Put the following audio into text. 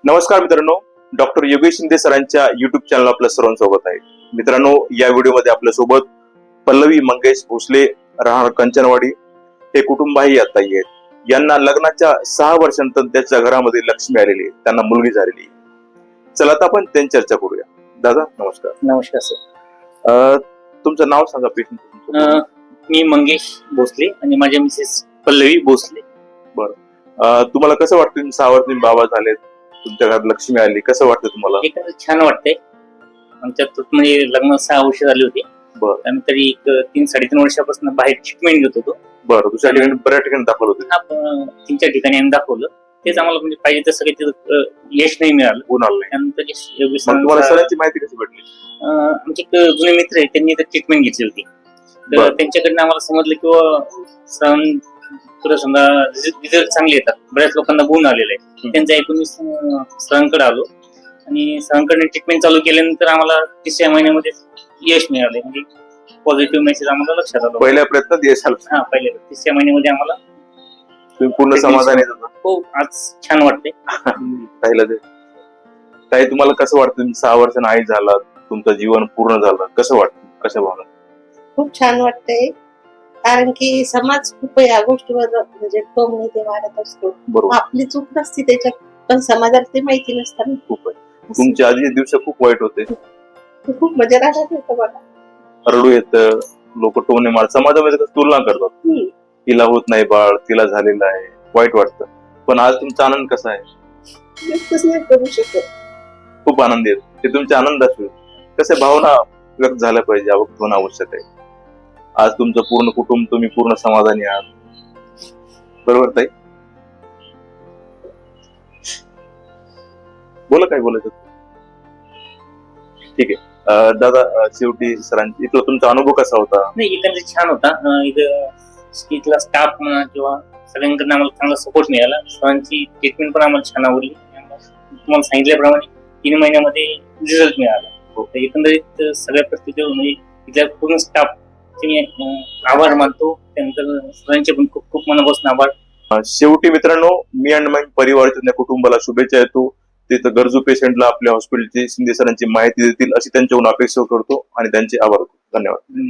नमस्कार मित्रांनो, डॉक्टर योगेश शिंदे सरांच्या युट्यूब चॅनल आपलं सर्वांचं स्वागत आहे. मित्रांनो, या व्हिडिओमध्ये आपल्या सोबत पल्लवी मंगेश भोसले राहणार कंचनवाडी हे कुटुंबही आता आहेत. यांना लग्नाच्या 6 वर्षांनंतर त्याच्या घरामध्ये लक्ष्मी आलेली आहे, त्यांना मुलगी झालेली आहे. चला आता आपण त्यांची चर्चा करूया. दादा नमस्कार. नमस्कार सर. तुमचं नाव सांगा पेशंट. मी मंगेश भोसले आणि माझ्या मिसेस पल्लवी भोसले. तुम्हाला कसं वाटतं 6 वर्ष तुम्ही बाबा झालेत, तुमच्या घरात लक्ष्मी आली, कसं वाटतं तुम्हाला? एकंदर छान वाटतंय. आमच्यात म्हणजे लग्न 6 वर्ष झाली होती. आम्ही तरी 3-3.5 वर्षापासून बाहेर ट्रीटमेंट घेत होतो. बरं, दुसऱ्या ठिकाणी बऱ्याच ठिकाणी दाखल होते. 3-4 ठिकाणी आम्ही दाखवलं. तेच आम्हाला म्हणजे पाहिजे तसं काही तिथं यश नाही मिळालं. त्यानंतर त्यानंतर तुम्हाला सरांची माहिती कशी भेटली? आमचे एक जुने मित्र आहेत, त्यांनी ट्रीटमेंट घेतली होती. तर त्यांच्याकडनं आम्हाला समजलं की सण तुला समजा रिझल्ट चांगले येतात, बऱ्याच लोकांना गुण आलेले आहे. त्यांचं ऐकून मी सरांकडे आलो आणि सरांकडे ट्रीटमेंट चालू केल्यानंतर आम्हाला 3ऱ्या महिन्यामध्ये यश मिळाले. म्हणजे पॉझिटिव्ह मेसेज आम्हाला लक्षात आला. पहिल्या प्रयत्नात यश आलं. पहिल्या 3ऱ्या महिन्यामध्ये आम्हाला तुम्ही पूर्ण समाधानी होता? हो, आज छान वाटते. ताई, तुम्हाला कसं वाटतं 6 वर्षांनी आई झाला, तुमचं जीवन पूर्ण झालं, कसं वाटतं? कशा भावना? खूप छान वाटतंय, कारण की समाज खूप या गोष्टीवर म्हणजे टोमणे ते मारत असतो. बरोबर, आपली चूक नसती त्याच्यात, पण समाजाला ते माहिती नसतं. खूप आहे. तुमच्या आधीचे दिवस खूप वाईट होते. खूप म्हणजे राहत होतं बघा. रडू येतं, लोक टोमणे मार, समाजामध्ये तुलना करतात. तिला होत नाही बाळ, तिला झालेलं आहे, वाईट वाटतं. पण आज तुमचा आनंद कसा आहे? व्यक्तच नाही करू शकत. खूप आनंदी आहे. ते तुमच्या आनंदाचे कसे भावना व्यक्त झाल्या पाहिजे, व्यक्त होणं आवश्यक आहे. आज तुमचं पूर्ण कुटुंब, तुम्ही पूर्ण समाधानी आहात, बरोबर ताई? बोला, काय बोलायचं? ठीक आहे. दादा, शेवटी सरांची इथला तुमचा अनुभव कसा होता? नाही, एकंदरीत छान होता. इथला स्टाफ म्हणा किंवा सगळ्यांकडून आम्हाला चांगला सपोर्ट मिळाला. सरांची ट्रीटमेंट पण आम्हाला छान आवडली. तुम्हाला सांगितल्याप्रमाणे 3 महिन्यामध्ये रिझल्ट मिळाला. एकंदरीत सगळ्या परिस्थितीवर म्हणजे इथल्या पूर्ण स्टाफ आभार मानतो. त्यानंतर सरांचे पण खूप खूप मनापासून आभार. शेवटी मित्रांनो, मी आणि माझ्या परिवाराच्या कुटुंबाला शुभेच्छा देतो. तिथं गरजू पेशंटला आपल्या हॉस्पिटलची शिंदे सरांची माहिती देतील अशी त्यांच्याकडून अपेक्षा करतो आणि त्यांचे आभार. धन्यवाद.